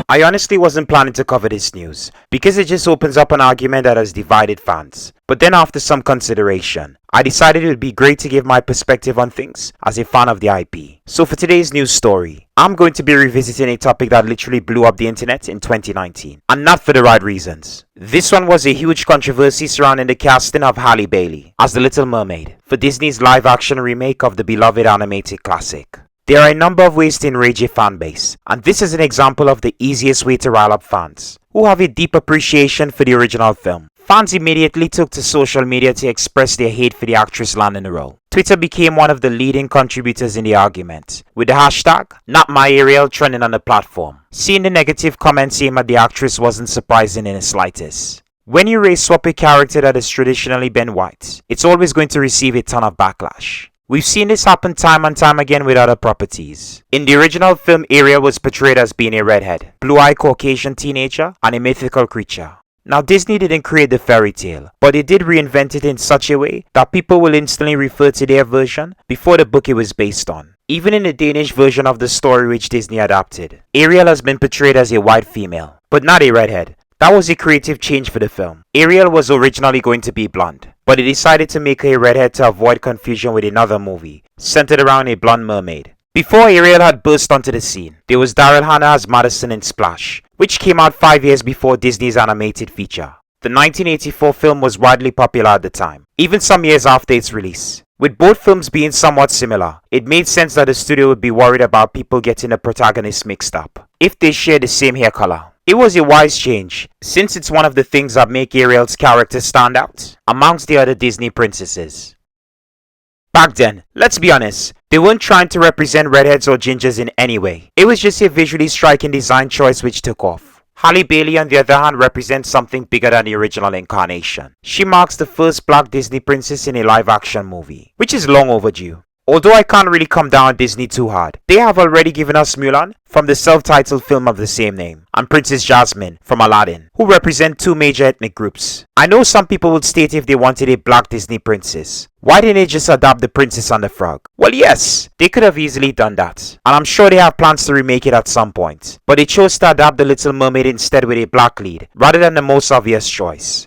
I honestly wasn't planning to cover this news, because it just opens up an argument that has divided fans. But then after some consideration, I decided it would be great to give my perspective on things as a fan of the IP. So for today's news story, I'm going to be revisiting a topic that literally blew up the internet in 2019, and not for the right reasons. This one was a huge controversy surrounding the casting of Halle Bailey as the Little Mermaid for Disney's live-action remake of the beloved animated classic. There are a number of ways to enrage a fanbase, and this is an example of the easiest way to rile up fans who have a deep appreciation for the original film. Fans immediately took to social media to express their hate for the actress landing the role. Twitter became one of the leading contributors in the argument, with the hashtag #NotMyAriel trending on the platform. Seeing the negative comments aimed at the actress wasn't surprising in the slightest. When you race swap a character that has traditionally been white, it's always going to receive a ton of backlash. We've seen this happen time and time again with other properties. In the original film, Ariel was portrayed as being a redhead, blue-eyed Caucasian teenager, and a mythical creature. Now, Disney didn't create the fairy tale, but they did reinvent it in such a way that people will instantly refer to their version before the book it was based on. Even in the Danish version of the story which Disney adapted, Ariel has been portrayed as a white female, but not a redhead. That was a creative change for the film. Ariel was originally going to be blonde, but they decided to make her a redhead to avoid confusion with another movie centered around a blonde mermaid. Before Ariel had burst onto the scene, there was Daryl Hannah as Madison in Splash, which came out 5 years before Disney's animated feature. The 1984 film was widely popular at the time, even some years after its release. With both films being somewhat similar, it made sense that the studio would be worried about people getting the protagonists mixed up if they share the same hair color. It was a wise change, since it's one of the things that make Ariel's character stand out amongst the other Disney princesses. Back then, let's be honest, they weren't trying to represent redheads or gingers in any way. It was just a visually striking design choice which took off. Halle Bailey, on the other hand, represents something bigger than the original incarnation. She marks the first black Disney princess in a live-action movie, which is long overdue. Although I can't really come down on Disney too hard, they have already given us Mulan from the self-titled film of the same name, and Princess Jasmine from Aladdin, who represent two major ethnic groups. I know some people would state if they wanted a black Disney princess, why didn't they just adopt The Princess and the Frog? Well, yes, they could have easily done that, and I'm sure they have plans to remake it at some point, but they chose to adapt The Little Mermaid instead with a black lead, rather than the most obvious choice.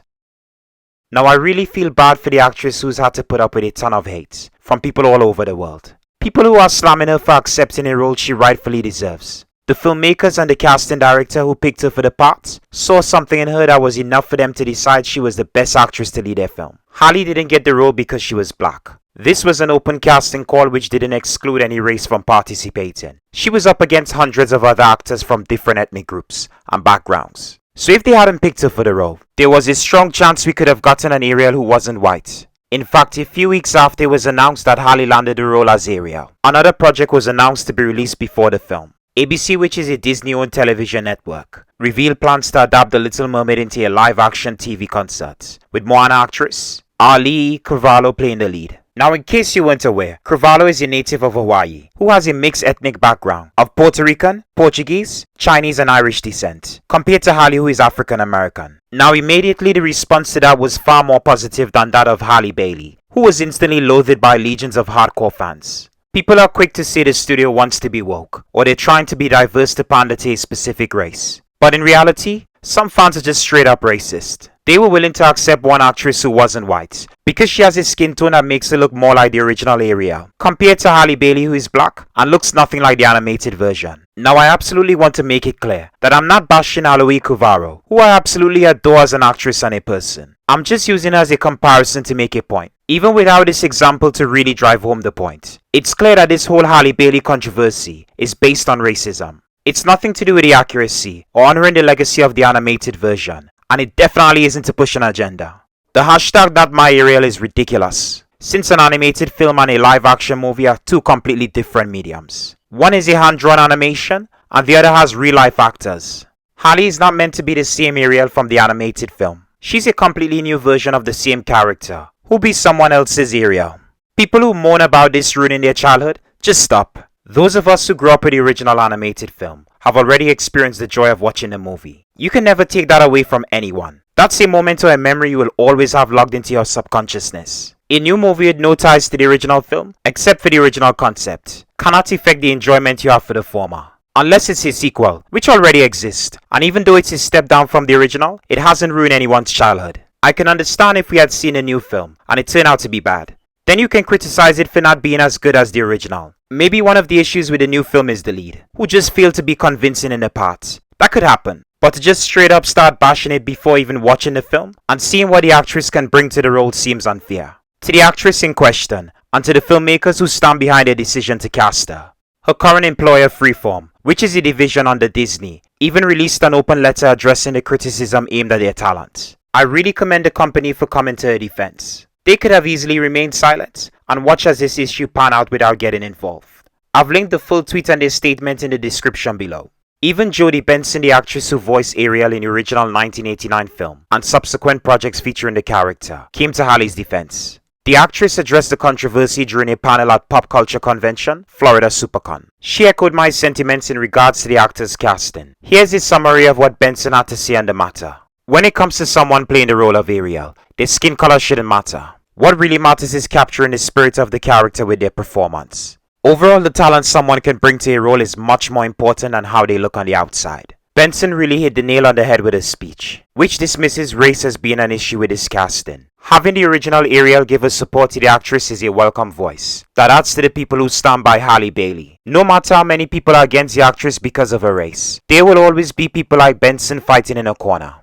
Now, I really feel bad for the actress who's had to put up with a ton of hate from people all over the world. People who are slamming her for accepting a role she rightfully deserves. The filmmakers and the casting director who picked her for the part saw something in her that was enough for them to decide she was the best actress to lead their film. Halle didn't get the role because she was black. This was an open casting call which didn't exclude any race from participating. She was up against hundreds of other actors from different ethnic groups and backgrounds. So if they hadn't picked her for the role, there was a strong chance we could have gotten an Ariel who wasn't white. In fact, a few weeks after it was announced that Halle landed the role as Ariel, another project was announced to be released before the film. ABC, which is a Disney-owned television network, revealed plans to adapt The Little Mermaid into a live-action TV concert, with Moana actress Auli'i Cravalho playing the lead. Now, in case you weren't aware, Cravalho is a native of Hawaii who has a mixed ethnic background of Puerto Rican, Portuguese, Chinese and Irish descent, compared to Halle, who is African American. Now, immediately the response to that was far more positive than that of Halle Bailey, who was instantly loathed by legions of hardcore fans. People are quick to say the studio wants to be woke, or they're trying to be diverse to pander to a specific race. But in reality, some fans are just straight up racist. They were willing to accept one actress who wasn't white, because she has a skin tone that makes her look more like the original Ariel, compared to Halle Bailey, who is black and looks nothing like the animated version. Now, I absolutely want to make it clear that I'm not bashing Auli'i Cravalho, who I absolutely adore as an actress and a person. I'm just using her as a comparison to make a point, even without this example to really drive home the point. It's clear that this whole Halle Bailey controversy is based on racism. It's nothing to do with the accuracy or honoring the legacy of the animated version, and it definitely isn't to push an agenda. The hashtag #NotMyAriel is ridiculous, since an animated film and a live-action movie are two completely different mediums. One is a hand-drawn animation, and the other has real-life actors. Halle is not meant to be the same Ariel from the animated film. She's a completely new version of the same character, who'll be someone else's Ariel. People who moan about this ruining their childhood, just stop. Those of us who grew up with the original animated film have already experienced the joy of watching the movie. You can never take that away from anyone. That's a moment or a memory you will always have logged into your subconsciousness. A new movie with no ties to the original film, except for the original concept, cannot affect the enjoyment you have for the former. Unless it's a sequel, which already exists, and even though it's a step down from the original, it hasn't ruined anyone's childhood. I can understand if we had seen a new film, and it turned out to be bad. Then you can criticize it for not being as good as the original. Maybe one of the issues with the new film is the lead, who just failed to be convincing in the parts. That could happen. But to just straight up start bashing it before even watching the film, and seeing what the actress can bring to the role seems unfair. To the actress in question, and to the filmmakers who stand behind their decision to cast her. Her current employer Freeform, which is a division under Disney, even released an open letter addressing the criticism aimed at their talent. I really commend the company for coming to her defense. They could have easily remained silent and watched as this issue pan out without getting involved. I've linked the full tweet and their statement in the description below. Even Jodi, Benson, the actress who voiced Ariel in the original 1989 film and subsequent projects featuring the character, came to Halle's defense. The actress addressed the controversy during a panel at Pop Culture Convention, Florida SuperCon. She echoed my sentiments in regards to the actor's casting. Here's a summary of what Benson had to say on the matter. When it comes to someone playing the role of Ariel, their skin color shouldn't matter. What really matters is capturing the spirit of the character with their performance. Overall, the talent someone can bring to a role is much more important than how they look on the outside. Benson really hit the nail on the head with his speech, which dismisses race as being an issue with his casting. Having the original Ariel give her support to the actress is a welcome voice that adds to the people who stand by Halle Bailey. No matter how many people are against the actress because of her race, there will always be people like Benson fighting in a corner.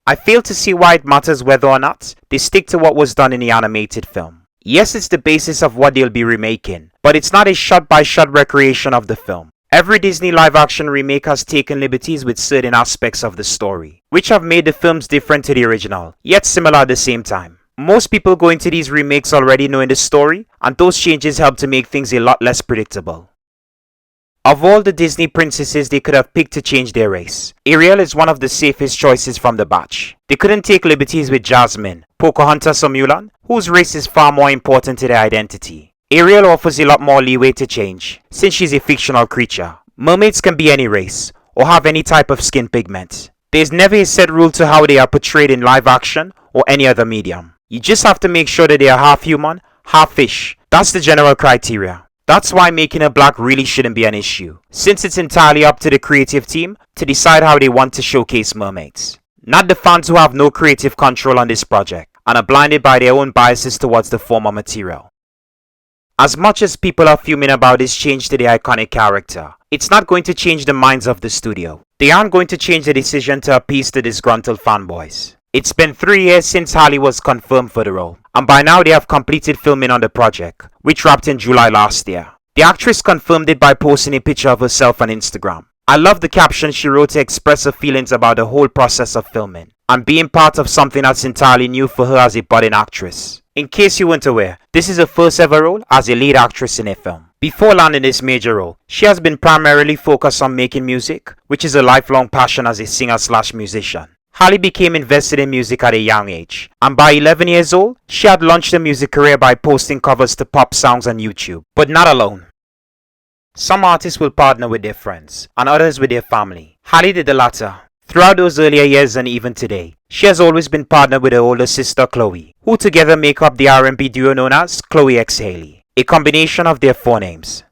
I fail to see why it matters whether or not they stick to what was done in the animated film. Yes, it's the basis of what they'll be remaking, but it's not a shot-by-shot recreation of the film. Every Disney live-action remake has taken liberties with certain aspects of the story, which have made the films different to the original, yet similar at the same time. Most people go into these remakes already knowing the story, and those changes help to make things a lot less predictable. Of all the Disney princesses they could have picked to change their race, Ariel is one of the safest choices from the batch. They couldn't take liberties with Jasmine, Pocahontas or Mulan, whose race is far more important to their identity. Ariel offers a lot more leeway to change, since she's a fictional creature. Mermaids can be any race, or have any type of skin pigment. There's never a set rule to how they are portrayed in live action or any other medium. You just have to make sure that they are half human, half fish. That's the general criteria. That's why making her black really shouldn't be an issue, since it's entirely up to the creative team to decide how they want to showcase mermaids. Not the fans who have no creative control on this project and are blinded by their own biases towards the former material. As much as people are fuming about this change to the iconic character, it's not going to change the minds of the studio. They aren't going to change the decision to appease the disgruntled fanboys. It's been 3 years since Halle was confirmed for the role, and by now they have completed filming on the project, which wrapped in July last year. The actress confirmed it by posting a picture of herself on Instagram. I love the caption she wrote to express her feelings about the whole process of filming, and being part of something that's entirely new for her as a budding actress. In case you weren't aware, this is her first ever role as a lead actress in a film. Before landing this major role, she has been primarily focused on making music, which is a lifelong passion as a singer/musician. Halle became invested in music at a young age, and by 11 years old, she had launched her music career by posting covers to pop songs on YouTube. But not alone. Some artists will partner with their friends, and others with their family. Halle did the latter. Throughout those earlier years and even today, she has always been partnered with her older sister LiQWYD, who together make up the R&B duo known as Chloe x Halle, a combination of their forenames.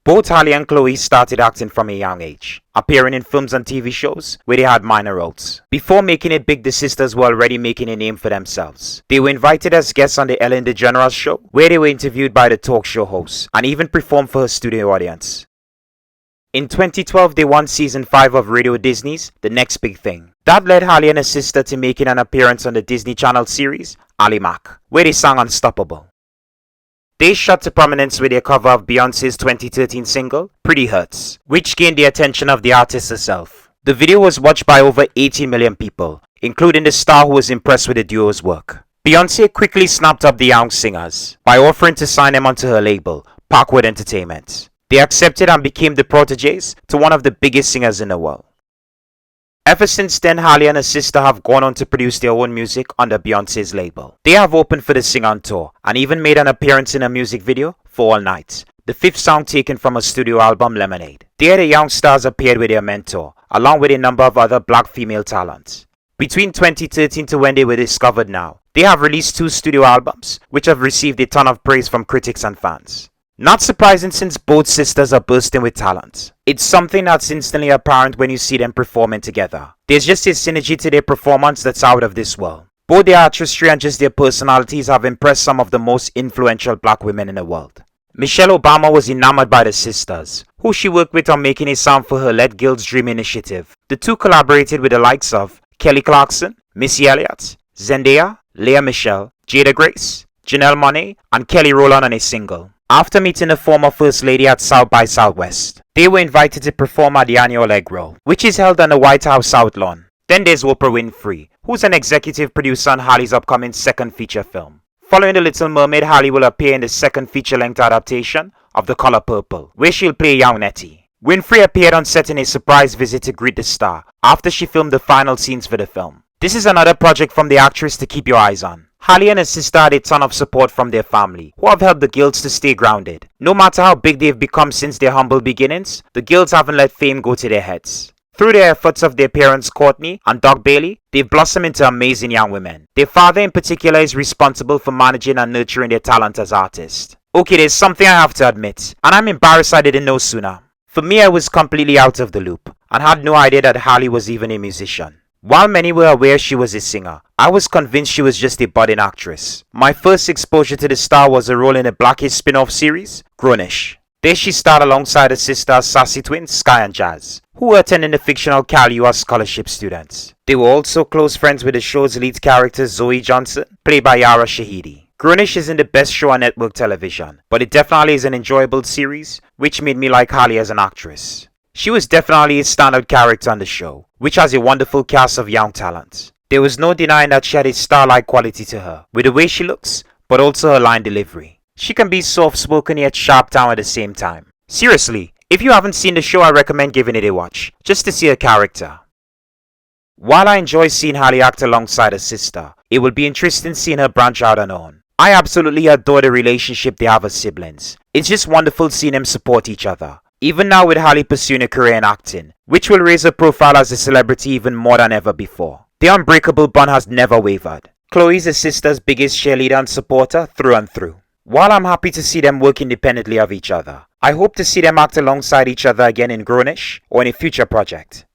Both Halle and LiQWYD started acting from a young age, appearing in films and TV shows where they had minor roles. Before making it big, the sisters were already making a name for themselves. They were invited as guests on the Ellen DeGeneres show, where they were interviewed by the talk show host, and even performed for her studio audience. In 2012, they won season 5 of Radio Disney's The Next Big Thing. That led Halle and her sister to making an appearance on the Disney Channel series, Ali Mac, where they sang Unstoppable. They shot to prominence with their cover of Beyoncé's 2013 single, Pretty Hurts, which gained the attention of the artist herself. The video was watched by over 80 million people, including the star who was impressed with the duo's work. Beyoncé quickly snapped up the young singers by offering to sign them onto her label, Parkwood Entertainment. They accepted and became the protégés to one of the biggest singers in the world. Ever since then, Halle and her sister have gone on to produce their own music under Beyoncé's label. They have opened for the Sing On tour and even made an appearance in a music video for All Night, the 5th song taken from her studio album Lemonade. There the young stars appeared with their mentor, along with a number of other black female talents. Between 2013 to when they were discovered now, they have released 2 studio albums, which have received a ton of praise from critics and fans. Not surprising since both sisters are bursting with talent. It's something that's instantly apparent when you see them performing together. There's just a synergy to their performance that's out of this world. Both their artistry and just their personalities have impressed some of the most influential black women in the world. Michelle Obama was enamored by the sisters, who she worked with on making a sound for her Let Girls Dream initiative. The two collaborated with the likes of Kelly Clarkson, Missy Elliott, Zendaya, Lea Michele, Jada Grace, Janelle Monáe, and Kelly Rowland on a single. After meeting the former First Lady at South by Southwest, they were invited to perform at the annual Egg Roll, which is held on the White House South Lawn. Then there's Oprah Winfrey, who's an executive producer on Halle's upcoming second feature film. Following The Little Mermaid, Halle will appear in the second feature-length adaptation of The Color Purple, where she'll play young Nettie. Winfrey appeared on set in a surprise visit to greet the star after she filmed the final scenes for the film. This is another project from the actress to keep your eyes on. Halle and her sister had a ton of support from their family, who have helped the girls to stay grounded. No matter how big they've become since their humble beginnings, the girls haven't let fame go to their heads. Through the efforts of their parents Courtney and Doug Bailey, they've blossomed into amazing young women. Their father in particular is responsible for managing and nurturing their talent as artists. Okay, there's something I have to admit, and I'm embarrassed I didn't know sooner. For me, I was completely out of the loop, and had no idea that Halle was even a musician. While many were aware she was a singer, I was convinced she was just a budding actress. My first exposure to the star was a role in a Blackish spin-off series, Grownish. There she starred alongside her sisters Sassy twins Sky and Jazz, who were attending the fictional Cal US scholarship students. They were also close friends with the show's lead character Zoe Johnson, played by Yara Shahidi. Grownish isn't the best show on network television, but it definitely is an enjoyable series, which made me like Halle as an actress. She was definitely a standout character on the show, which has a wonderful cast of young talent. There was no denying that she had a star-like quality to her, with the way she looks, but also her line delivery. She can be soft-spoken yet sharp-tongued at the same time. Seriously, if you haven't seen the show, I recommend giving it a watch, just to see her character. While I enjoy seeing Halle act alongside her sister, it will be interesting seeing her branch out on her own. I absolutely adore the relationship they have as siblings. It's just wonderful seeing them support each other. Even now with Halle pursuing a career in acting, which will raise her profile as a celebrity even more than ever before. The unbreakable bond has never wavered. Chloe's her sister's biggest cheerleader and supporter through and through. While I'm happy to see them work independently of each other, I hope to see them act alongside each other again in Grownish or in a future project.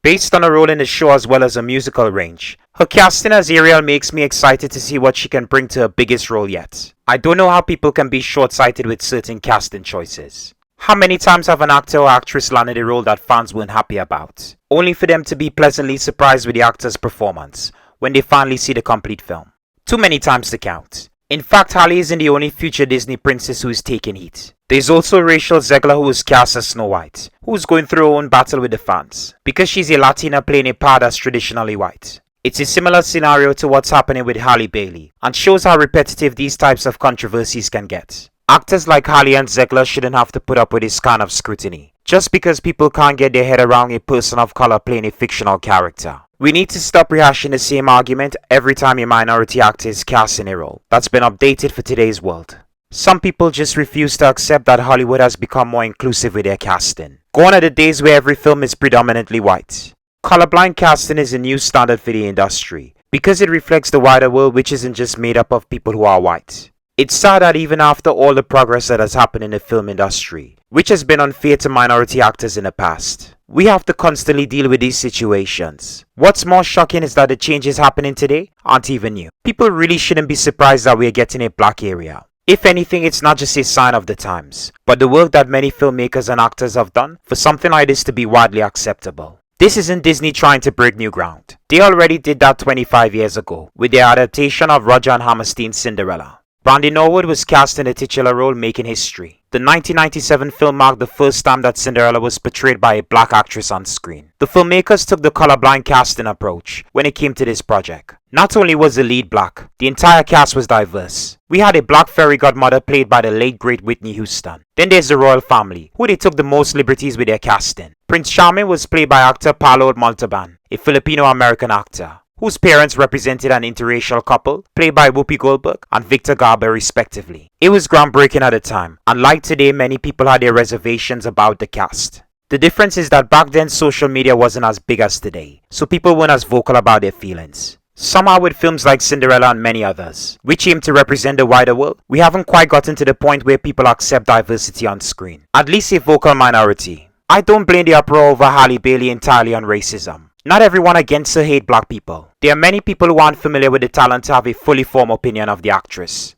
Based on her role in the show as well as her musical range, her casting as Ariel makes me excited to see what she can bring to her biggest role yet. I don't know how people can be short-sighted with certain casting choices. How many times have an actor or actress landed a role that fans weren't happy about, only for them to be pleasantly surprised with the actor's performance when they finally see the complete film? Too many times to count. In fact, Halle isn't the only future Disney princess who is taking heat. There's also Rachel Zegler, who is cast as Snow White, who is going through her own battle with the fans, because she's a Latina playing a part that's traditionally white. It's a similar scenario to what's happening with Halle Bailey, and shows how repetitive these types of controversies can get. Actors like Halle and Zegler shouldn't have to put up with this kind of scrutiny, just because people can't get their head around a person of color playing a fictional character. We need to stop rehashing the same argument every time a minority actor is cast in a role that's been updated for today's world. Some people just refuse to accept that Hollywood has become more inclusive with their casting. Gone are the days where every film is predominantly white. Colourblind casting is a new standard for the industry, because it reflects the wider world, which isn't just made up of people who are white. It's sad that even after all the progress that has happened in the film industry, which has been unfair to minority actors in the past, we have to constantly deal with these situations. What's more shocking is that the changes happening today aren't even new. People really shouldn't be surprised that we're getting a black area. If anything, it's not just a sign of the times, but the work that many filmmakers and actors have done for something like this to be widely acceptable. This isn't Disney trying to break new ground. They already did that 25 years ago with their adaptation of Roger and Hammerstein's Cinderella. Brandy Norwood was cast in the titular role, making history. The 1997 film marked the first time that Cinderella was portrayed by a black actress on screen. The filmmakers took the colorblind casting approach when it came to this project. Not only was the lead black, the entire cast was diverse. We had a black fairy godmother played by the late great Whitney Houston. Then there's the royal family, who they took the most liberties with their casting. Prince Charming was played by actor Paulo Montalban, a Filipino-American actor, whose parents represented an interracial couple, played by Whoopi Goldberg and Victor Garber respectively. It was groundbreaking at the time, and like today, many people had their reservations about the cast. The difference is that back then social media wasn't as big as today, so people weren't as vocal about their feelings. Somehow with films like Cinderella and many others, which aim to represent the wider world, we haven't quite gotten to the point where people accept diversity on screen. At least a vocal minority. I don't blame the uproar over Halle Bailey entirely on racism. Not everyone against her hate black people. There are many people who aren't familiar with the talent to have a fully formed opinion of the actress.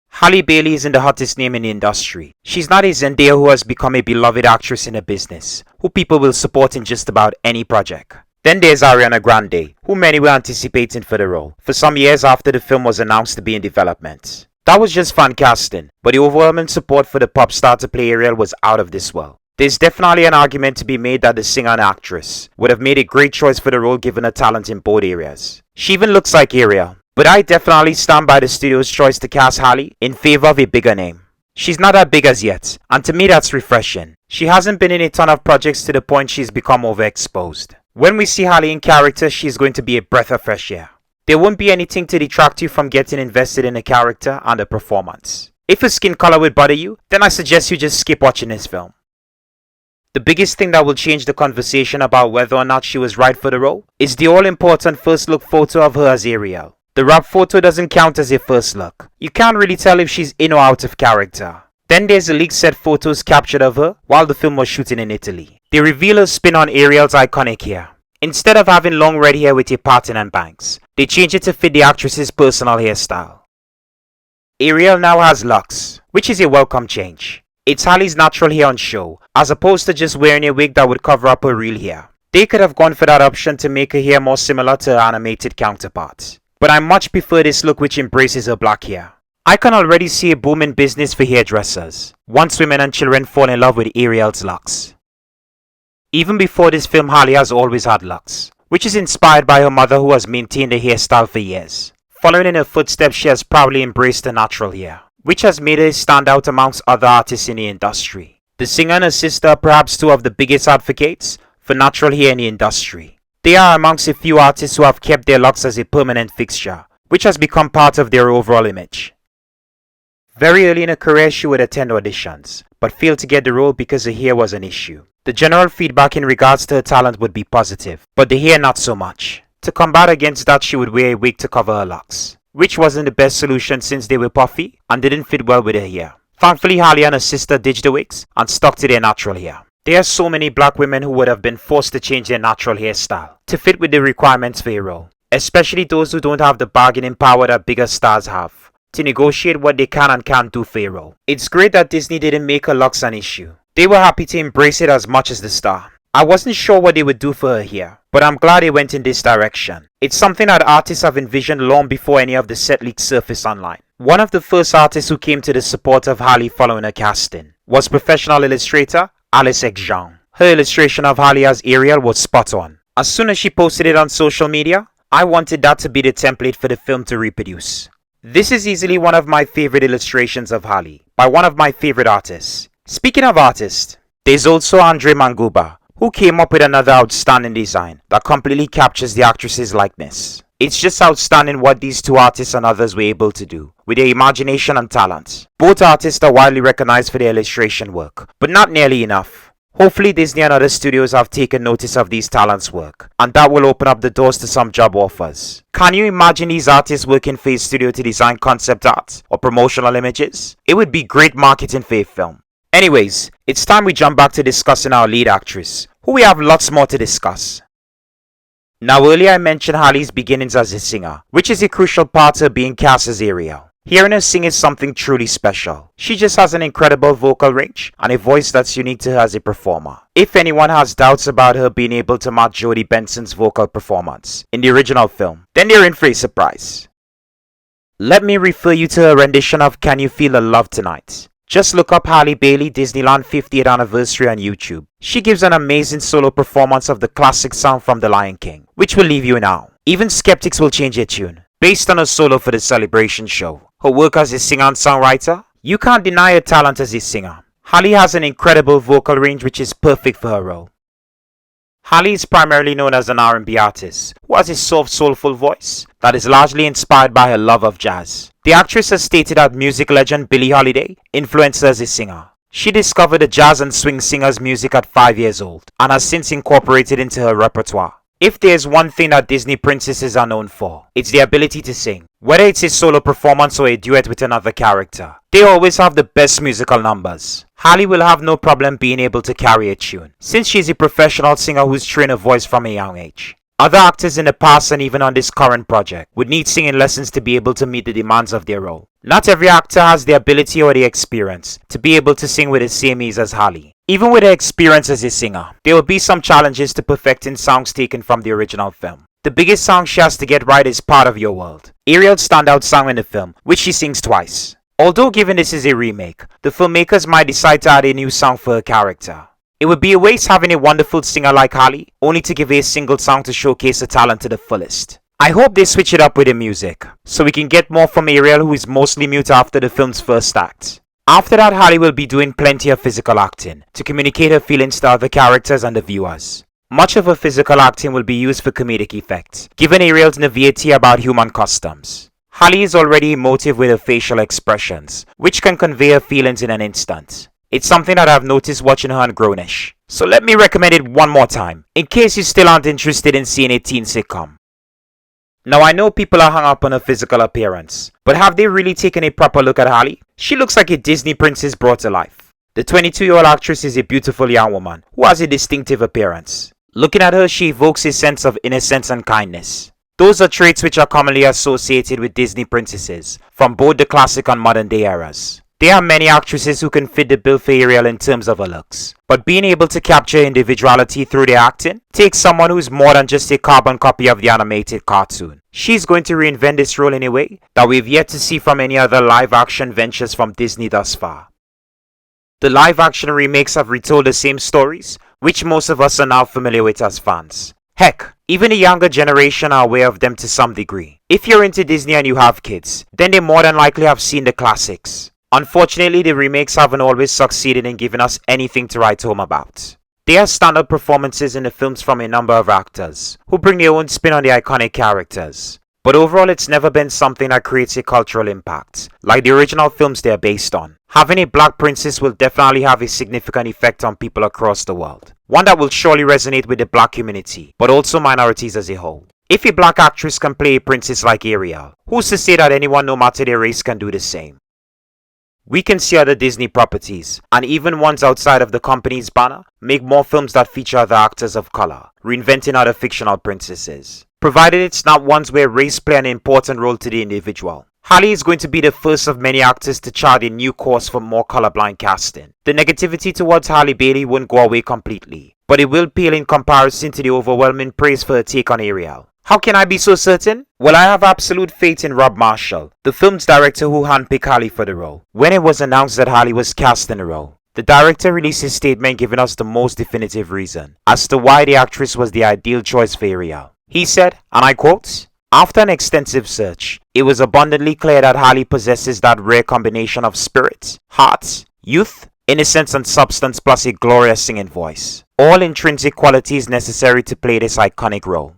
Halle Bailey isn't the hottest name in the industry. She's not a Zendaya who has become a beloved actress in the business, who people will support in just about any project. Then there's Ariana Grande, who many were anticipating for the role, for some years after the film was announced to be in development. That was just fan casting, but the overwhelming support for the pop star to play Ariel was out of this world. There's definitely an argument to be made that the singer and actress would have made a great choice for the role given her talent in both areas. She even looks like Ariel, but I definitely stand by the studio's choice to cast Halle in favor of a bigger name. She's not that big as yet, and to me that's refreshing. She hasn't been in a ton of projects to the point she's become overexposed. When we see Halle in character, she's going to be a breath of fresh air. There won't be anything to detract you from getting invested in the character and the performance. If her skin color would bother you, then I suggest you just skip watching this film. The biggest thing that will change the conversation about whether or not she was right for the role is the all-important first look photo of her as Ariel. The wrap photo doesn't count as a first look. You can't really tell if she's in or out of character. Then there's the leaked set photos captured of her while the film was shooting in Italy. They reveal her spin on Ariel's iconic hair. Instead of having long red hair with a pattern and bangs, they change it to fit the actress's personal hairstyle. Ariel now has locks, which is a welcome change. It's Halle's natural hair on show, as opposed to just wearing a wig that would cover up her real hair. They could have gone for that option to make her hair more similar to her animated counterpart. But I much prefer this look which embraces her black hair. I can already see a booming business for hairdressers, once women and children fall in love with Ariel's locks. Even before this film, Halle has always had locks, which is inspired by her mother who has maintained a hairstyle for years. Following in her footsteps, she has proudly embraced her natural hair, which has made her stand out amongst other artists in the industry. The singer and her sister are perhaps two of the biggest advocates for natural hair in the industry. They are amongst a few artists who have kept their locks as a permanent fixture, which has become part of their overall image. Very early in her career, she would attend auditions, but failed to get the role because her hair was an issue. The general feedback in regards to her talent would be positive, but the hair not so much. To combat against that, she would wear a wig to cover her locks, which wasn't the best solution since they were puffy and didn't fit well with her hair. Thankfully, Halle and her sister ditched the wigs and stuck to their natural hair. There are so many black women who would have been forced to change their natural hairstyle to fit with the requirements for a role, especially those who don't have the bargaining power that bigger stars have to negotiate what they can and can't do for a role. It's great that Disney didn't make her locks an issue. They were happy to embrace it as much as the star. I wasn't sure what they would do for her here, but I'm glad they went in this direction. It's something that artists have envisioned long before any of the set leaks surfaced online. One of the first artists who came to the support of Halle following her casting was professional illustrator Alice Jean. Her illustration of Halle as Ariel was spot on. As soon as she posted it on social media, I wanted that to be the template for the film to reproduce. This is easily one of my favorite illustrations of Halle, by one of my favorite artists. Speaking of artists, there's also Andre Manguba, who came up with another outstanding design that completely captures the actress's likeness. It's just outstanding what these two artists and others were able to do, with their imagination and talent. Both artists are widely recognized for their illustration work, but not nearly enough. Hopefully Disney and other studios have taken notice of these talents' work, and that will open up the doors to some job offers. Can you imagine these artists working for a studio to design concept art or promotional images? It would be great marketing for a film. Anyways, it's time we jump back to discussing our lead actress, who we have lots more to discuss. Now earlier I mentioned Halle's beginnings as a singer, which is a crucial part to her being cast as Ariel. Hearing her sing is something truly special. She just has an incredible vocal range and a voice that's unique to her as a performer. If anyone has doubts about her being able to match Jodi Benson's vocal performance in the original film, then they're in for a surprise. Let me refer you to her rendition of Can You Feel the Love Tonight? Just look up Halle Bailey Disneyland 50th Anniversary on YouTube. She gives an amazing solo performance of the classic song from The Lion King, which will leave you in awe. Even skeptics will change their tune based on her solo for the celebration show. Her work as a singer and songwriter, you can't deny her talent as a singer. Halle has an incredible vocal range which is perfect for her role. Halle is primarily known as an R&B artist who has a soft, soulful voice that is largely inspired by her love of jazz. The actress has stated that music legend Billie Holiday influenced her as a singer. She discovered the jazz and swing singer's music at 5 years old and has since incorporated into her repertoire. If there's one thing that Disney princesses are known for, it's the ability to sing. Whether it's a solo performance or a duet with another character, they always have the best musical numbers. Halle will have no problem being able to carry a tune, since she's a professional singer who's trained her voice from a young age. Other actors in the past and even on this current project would need singing lessons to be able to meet the demands of their role. Not every actor has the ability or the experience to be able to sing with the same ease as Halle. Even with her experience as a singer, there will be some challenges to perfecting songs taken from the original film. The biggest song she has to get right is Part of Your World, Ariel's standout song in the film, which she sings twice. Although given this is a remake, the filmmakers might decide to add a new song for her character. It would be a waste having a wonderful singer like Halle, only to give her a single song to showcase her talent to the fullest. I hope they switch it up with the music, so we can get more from Ariel, who is mostly mute after the film's first act. After that, Halle will be doing plenty of physical acting to communicate her feelings to other characters and the viewers. Much of her physical acting will be used for comedic effect, given Ariel's naivety about human customs. Halle is already emotive with her facial expressions, which can convey her feelings in an instant. It's something that I've noticed watching her on Grownish, so let me recommend it one more time, in case you still aren't interested in seeing a teen sitcom. Now I know people are hung up on her physical appearance, but have they really taken a proper look at Halle? She looks like a Disney princess brought to life. The 22-year-old actress is a beautiful young woman who has a distinctive appearance. Looking at her, she evokes a sense of innocence and kindness. Those are traits which are commonly associated with Disney princesses from both the classic and modern day eras. There are many actresses who can fit the bill for Ariel in terms of her looks, but being able to capture individuality through their acting takes someone who's more than just a carbon copy of the animated cartoon. She's going to reinvent this role in a way that we've yet to see from any other live-action ventures from Disney thus far. The live-action remakes have retold the same stories, which most of us are now familiar with as fans. Heck, even the younger generation are aware of them to some degree. If you're into Disney and you have kids, then they more than likely have seen the classics. Unfortunately, the remakes haven't always succeeded in giving us anything to write home about. There are standout performances in the films from a number of actors, who bring their own spin on the iconic characters. But overall, it's never been something that creates a cultural impact, like the original films they are based on. Having a black princess will definitely have a significant effect on people across the world. One that will surely resonate with the black community, but also minorities as a whole. If a black actress can play a princess like Ariel, who's to say that anyone no matter their race can do the same? We can see other Disney properties, and even ones outside of the company's banner, make more films that feature other actors of color, reinventing other fictional princesses, provided it's not ones where race play an important role to the individual. Halle is going to be the first of many actors to chart a new course for more colorblind casting. The negativity towards Halle Bailey won't go away completely, but it will pale in comparison to the overwhelming praise for her take on Ariel. How can I be so certain? Well, I have absolute faith in Rob Marshall, the film's director who handpicked Halle for the role. When it was announced that Halle was cast in the role, the director released a statement giving us the most definitive reason as to why the actress was the ideal choice for Ariel. He said, and I quote, "After an extensive search, it was abundantly clear that Halle possesses that rare combination of spirit, heart, youth, innocence and substance plus a glorious singing voice. All intrinsic qualities necessary to play this iconic role.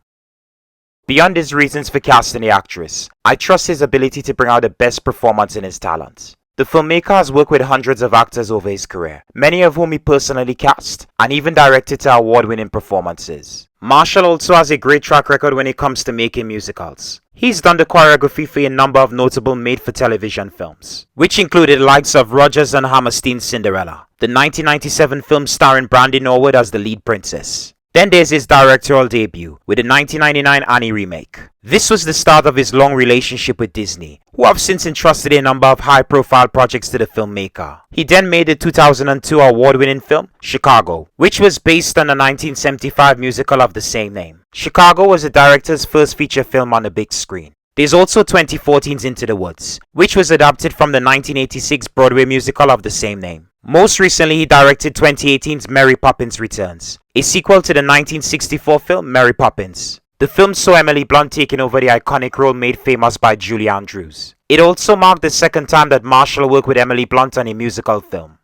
Beyond his reasons for casting the actress, I trust his ability to bring out the best performance in his talent. The filmmaker has worked with hundreds of actors over his career, many of whom he personally cast, and even directed to award-winning performances. Marshall also has a great track record when it comes to making musicals. He's done the choreography for a number of notable made-for-television films, which included the likes of Rodgers and Hammerstein's Cinderella, the 1997 film starring Brandy Norwood as the lead princess. Then there's his directorial debut with the 1999 Annie remake. This was the start of his long relationship with Disney, who have since entrusted a number of high-profile projects to the filmmaker. He then made the 2002 award-winning film Chicago, which was based on the 1975 musical of the same name. Chicago was the director's first feature film on the big screen. There's also 2014's Into the Woods, which was adapted from the 1986 Broadway musical of the same name. Most recently, he directed 2018's Mary Poppins Returns, a sequel to the 1964 film Mary Poppins. The film saw Emily Blunt taking over the iconic role made famous by Julie Andrews. It also marked the second time that Marshall worked with Emily Blunt on a musical film.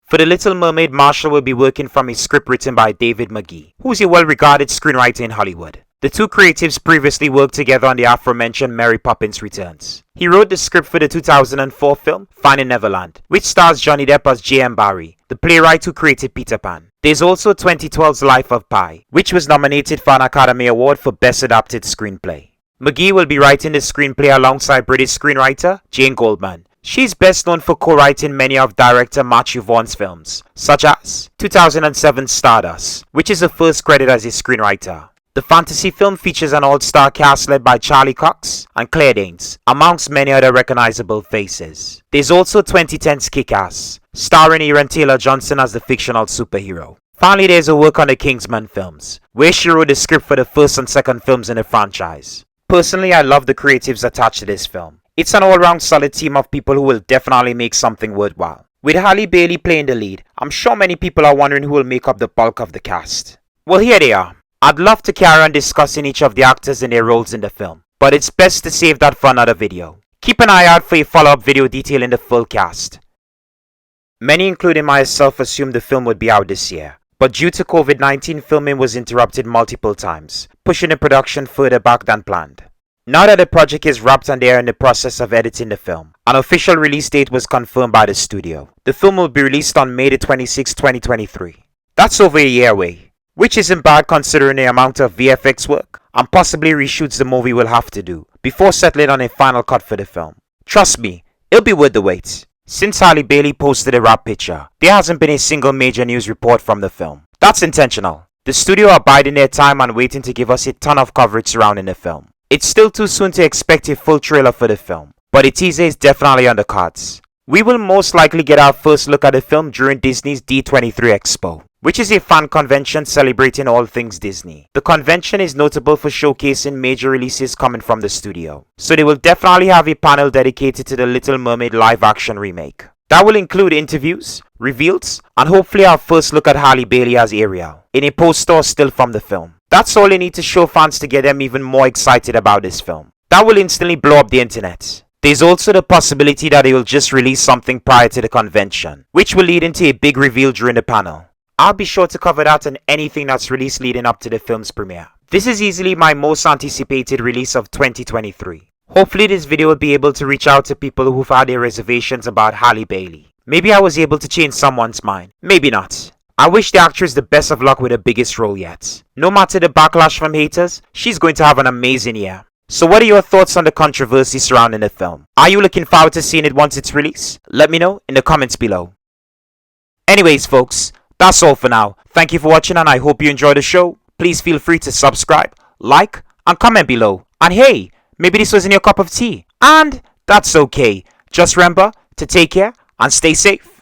For The Little Mermaid, Marshall will be working from a script written by David McGee, who is a well-regarded screenwriter in Hollywood. The two creatives previously worked together on the aforementioned Mary Poppins Returns. He wrote the script for the 2004 film Finding Neverland, which stars Johnny Depp as J.M. Barrie, the playwright who created Peter Pan. There's also 2012's Life of Pi, which was nominated for an Academy Award for Best Adapted Screenplay. McGee will be writing the screenplay alongside British screenwriter Jane Goldman. She's best known for co-writing many of director Matthew Vaughn's films, such as 2007's Stardust, which is the first credit as a screenwriter. The fantasy film features an all-star cast led by Charlie Cox and Claire Danes, amongst many other recognizable faces. There's also 2010's Kick-Ass, starring Aaron Taylor-Johnson as the fictional superhero. Finally, there's a work on the Kingsman films, where she wrote the script for the first and second films in the franchise. Personally, I love the creatives attached to this film. It's an all-round solid team of people who will definitely make something worthwhile. With Halle Bailey playing the lead, I'm sure many people are wondering who will make up the bulk of the cast. Well, here they are. I'd love to carry on discussing each of the actors and their roles in the film, but it's best to save that for another video. Keep an eye out for a follow-up video detailing the full cast. Many, including myself, assumed the film would be out this year, but due to COVID-19, filming was interrupted multiple times, pushing the production further back than planned. Now that the project is wrapped and they are in the process of editing the film, an official release date was confirmed by the studio. The film will be released on May 26, 2023. That's over a year away, which isn't bad considering the amount of VFX work and possibly reshoots the movie will have to do before settling on a final cut for the film. Trust me, it'll be worth the wait. Since Halle Bailey posted a wrap picture, there hasn't been a single major news report from the film. That's intentional. The studio are biding their time and waiting to give us a ton of coverage surrounding the film. It's still too soon to expect a full trailer for the film, but a teaser is definitely on the cards. We will most likely get our first look at the film during Disney's D23 Expo, which is a fan convention celebrating all things Disney. The convention is notable for showcasing major releases coming from the studio, so they will definitely have a panel dedicated to the Little Mermaid live-action remake. That will include interviews, reveals, and hopefully our first look at Halle Bailey as Ariel, in a poster or still from the film. That's all you need to show fans to get them even more excited about this film. That will instantly blow up the internet. There's also the possibility that they will just release something prior to the convention, which will lead into a big reveal during the panel. I'll be sure to cover that and anything that's released leading up to the film's premiere. This is easily my most anticipated release of 2023. Hopefully this video will be able to reach out to people who've had their reservations about Halle Bailey. Maybe I was able to change someone's mind. Maybe not. I wish the actress the best of luck with her biggest role yet. No matter the backlash from haters, she's going to have an amazing year. So what are your thoughts on the controversy surrounding the film? Are you looking forward to seeing it once it's released? Let me know in the comments below. Anyways folks, that's all for now. Thank you for watching and I hope you enjoyed the show. Please feel free to subscribe, like, and comment below. And hey, maybe this wasn't your cup of tea. And that's okay. Just remember to take care and stay safe.